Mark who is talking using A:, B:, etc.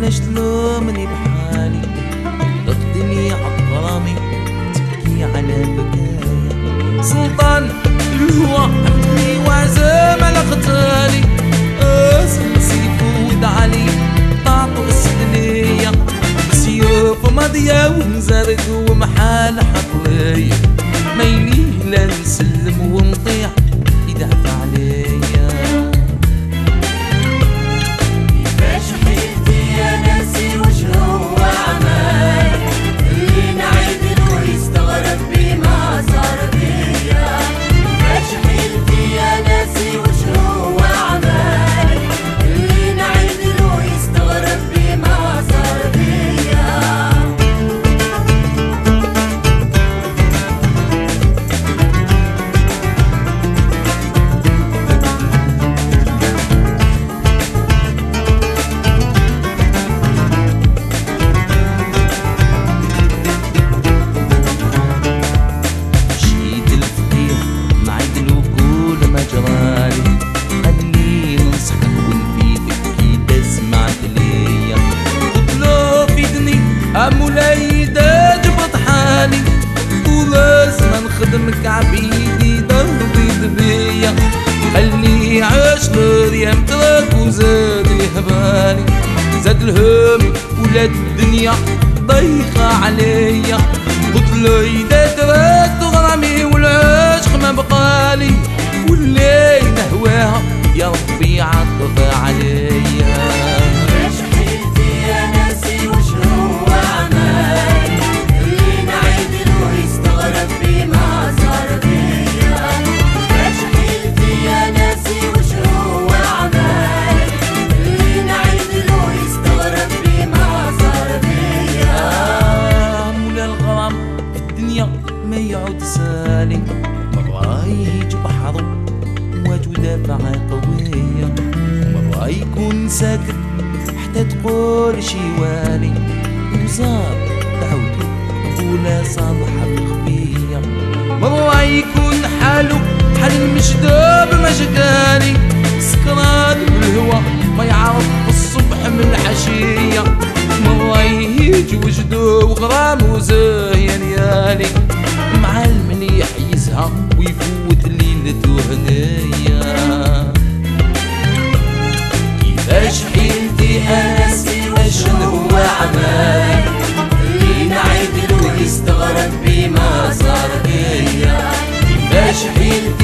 A: كيفاش تلومني بحالي تاخدني عالغرامي تبكي على بكايا سلطان الهوى عمتني وعزام على قتالي سيفو ودعالي طاطو السدنية سيوف ماضية ونزرد ومحال حطلية ميلي لا نسلم ونطيح يدعف عليا
B: كيفاش حيلتي يا ناسي وش هو عماي اللي نعيدلو يستغرب بما صار بيا كيفاش حيلتي يا ناسي وش هو عماي اللي نعيدلو يستغرب بما صار بيا
A: مولاي جبط حالي ولازم نخدمك عبيدي ضربي بيا خلي عاش مريم تراك وزاد الهبالي زاد الهم ولاد الدنيا ضيقة عليا قلت له إذا تراك غرامي والعشق ما بقالي واللي نهواها يا ربي عطف عليا ما يعود سالي مرة يهيج بحر وجو دافعة قوية مرة يكون ساكت حتى تقول شي والي وزار دعوتو ولا صالحة بالخفية مرة يكون حالو حال المشدوب مشكاني سكران بالهوا ما يعرف الصبح من العشية مرة يهيج وجدو وغرام وزاين يالي مع المليح يزهق ويفوت ليلته هنايا كيفاش حيلتي اناسي اشن هو عماي اللي نعيدلو يستغرب بما صار بيا كيفاش حيلتي